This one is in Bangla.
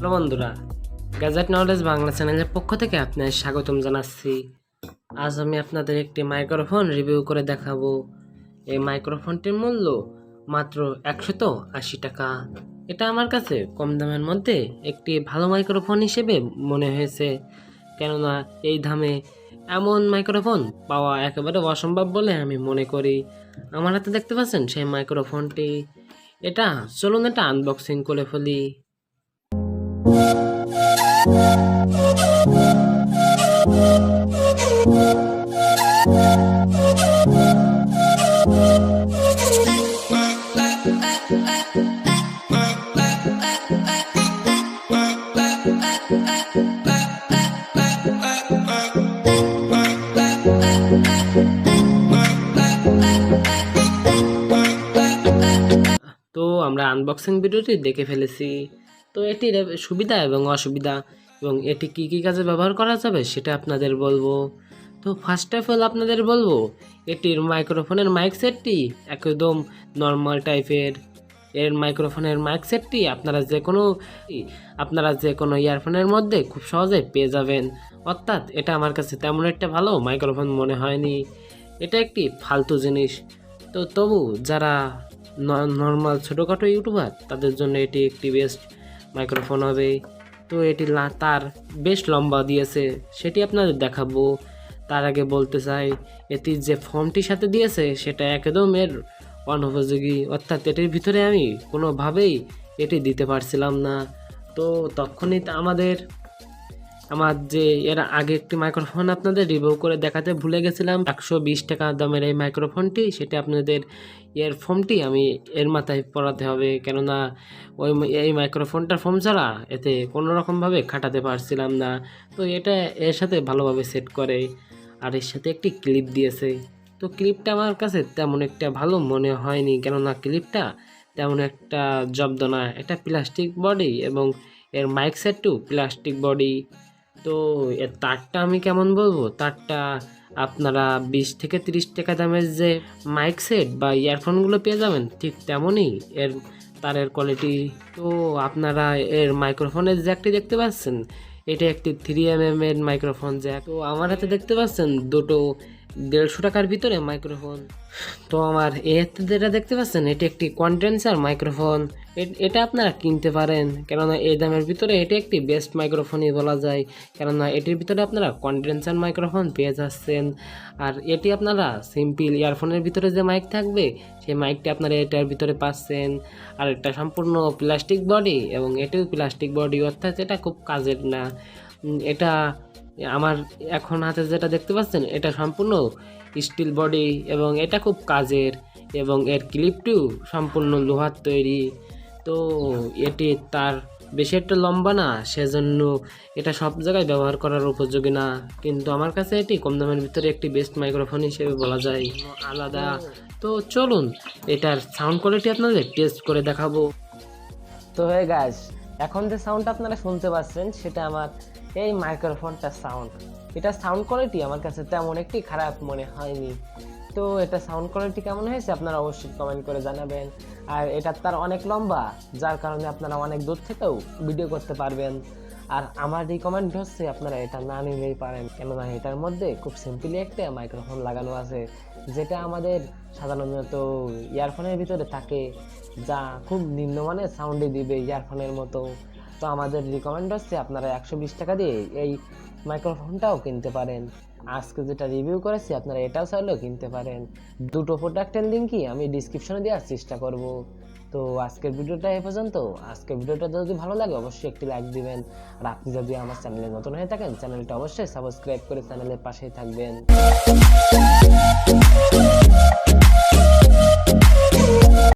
হ্যালো বন্ধুরা, গ্যাজেট নলেজ বাংলা চ্যানেলের পক্ষ থেকে আপনাদের স্বাগতম জানাচ্ছি। আজ আমি আপনাদের একটি মাইক্রোফোন রিভিউ করে দেখাবো। এই মাইক্রোফোনটির মূল্য মাত্র 180 টাকা। এটা আমার কাছে কম দামের মধ্যে একটি ভালো মাইক্রোফোন হিসেবে মনে হয়েছে, কেননা এই দামে এমন মাইক্রোফোন পাওয়া একেবারে অসম্ভব বলে আমি মনে করি। আমার হাতে দেখতে পাচ্ছেন সেই মাইক্রোফোনটি। চলুন এটা আনবক্সিং করে ফেলি। তো আমরা আনবক্সিং ভিডিওটি দেখে ফেলেছি। তো এটির সুবিধা এবং অসুবিধা এবং এটি কি কি কাজে ব্যবহার করা যাবে সেটা আপনাদের বলবো। তো ফার্স্ট অফ অল আপনাদের বলবো, এটির মাইক্রোফোনের মাইক সেটটি একদম নর্মাল টাইপের। এর মাইক্রোফোনের মাইক সেটটি আপনারা যে কোনো ইয়ারফোনের মধ্যে খুব সহজে পেয়ে যাবেন। অর্থাৎ এটা আমার কাছে তেমন একটা ভালো মাইক্রোফোন মনে হয়নি। এটা একটি ফালতু জিনিস। তো তবু যারা নর্মাল ছোটোখাটো ইউটিউবার তাদের জন্য এটি একটি বেস্ট মাইক্রোফোন হবে। তো এটি তার বেশ লম্বা দিয়েছে, সেটি আপনাদের দেখাবো। তার আগে বলতে চাই, এটির যে ফর্মটির সাথে দিয়েছে সেটা একদম এর অনুপযোগী। অর্থাৎ এটির ভিতরে আমি কোনোভাবেই এটি দিতে পারছিলাম না। তো তখনই আমার যে এর আগে একটি মাইক্রোফোন আপনাদের রিভিউ করে দেখাতে ভুলে গেছিলাম, 120 টাকা দামের এই মাইক্রোফোনটি, সেটা আপনাদের ফোমটি আমি এর মাথায় পরাতে হবে, কেননা এই মাইক্রোফোনটার ফোম ছাড়া এতে কোনো রকমভাবে খাটাতে পারছিলাম না। তো এটা এর সাথে ভালোভাবে সেট করে, আর এর সাথে একটি ক্লিপ দিয়েছে। তো ক্লিপটা আমার কাছে তেমন একটা ভালো মনে হয়নি, কেননা ক্লিপটা তেমন একটা জব্দ না। এটা প্লাস্টিক বডি এবং এর মাইক সেটও প্লাস্টিক বডি। তো এর তারটা আমি কেমন বলবো, তারটা আপনারা 20 থেকে 30 টাকা দামের যে মাইক সেট বা ইয়ারফোনগুলো পেয়ে যাবেন, ঠিক তেমনই এর তারের কোয়ালিটি। তো আপনারা এর মাইক্রোফোনের জ্যাকটি দেখতে পাচ্ছেন, এটা একটি 3mm এর মাইক্রোফোন জ্যাক। তো আমার হাতে দেখতে পাচ্ছেন দুটো 150 টাকার ভিতরে মাইক্রোফোন। তো আমার যেটা দেখতে পাচ্ছেন, এটি একটি কন্ডেন্সার মাইক্রোফোন। এটা আপনারা কিনতে পারেন, কেননা এই দামের ভিতরে এটি একটি বেস্ট মাইক্রোফোনই বলা যায়, কেননা এটির ভিতরে আপনারা কন্ডেন্সার মাইক্রোফোন পেয়ে যাচ্ছেন। আর এটি আপনারা সিম্পল ইয়ারফোনের ভিতরে যে মাইক থাকবে সেই মাইকটি আপনারা এটার ভিতরে পাচ্ছেন। আর এটা সম্পূর্ণ প্লাস্টিক বডি এবং এটিও প্লাস্টিক বডি, অর্থাৎ এটা খুব কাজের না। এটা আমার এখন হাতে যেটা দেখতে পাচ্ছেন এটা সম্পূর্ণ স্টিল বডি এবং এটা খুব কাজের, এবং এর ক্লিপটিও সম্পূর্ণ লোহার তৈরি। তো এটি তার বেশি একটা লম্বা না, সেজন্য এটা সব জায়গায় ব্যবহার করার উপযোগী না, কিন্তু আমার কাছে এটি কম দামের ভিতরে একটি বেস্ট মাইক্রোফোন হিসেবে বলা যায়, আলাদা। তো চলুন এটার সাউন্ড কোয়ালিটি আপনাদের টেস্ট করে দেখাবো। তো হয়ে গাইস, এখন যে সাউন্ড আপনারা শুনতে পাচ্ছেন সেটা আমার এই মাইক্রোফোনটার সাউন্ড। এটা সাউন্ড কোয়ালিটি আমার কাছে তেমন একটি খারাপ মনে হয়নি। তো এটা সাউন্ড কোয়ালিটি কেমন হয়েছে আপনারা অবশ্যই কমেন্ট করে জানাবেন। আর এটা তার অনেক লম্বা, যার কারণে আপনারা অনেক দূর থেকেও ভিডিও করতে পারবেন। আর আমার রিকমেন্ড হচ্ছে আপনারা এটা না নিলেই পারেন, কেননা এটার মধ্যে খুব সিম্পলি একটা মাইক্রোফোন লাগানো আছে, যেটা আমাদের সাধারণত ইয়ারফোনের ভিতরে থাকে, যা খুব নিম্নমানের সাউন্ডই দিবে ইয়ারফোনের মতো। তো আমাদের রিকমেন্ড হচ্ছে আপনারা 120 টাকা দিয়ে এই মাইক্রোফোনটাও কিনতে পারেন। আজকে যেটা রিভিউ করেছি আপনারা এটাও চাইলেও কিনতে পারেন। দুটো প্রোডাক্টের লিঙ্কই আমি ডিসক্রিপশনে দেওয়ার চেষ্টা করব। তো আজকের ভিডিওটা এই পর্যন্ত। আজকের ভিডিওটা যদি ভালো লাগে অবশ্যই একটি লাইক দিবেন। আর আপনি যদি আমার চ্যানেলে নতুন হয়ে থাকেন, চ্যানেলটা অবশ্যই সাবস্ক্রাইব করে চ্যানেলের পাশেই থাকবেন।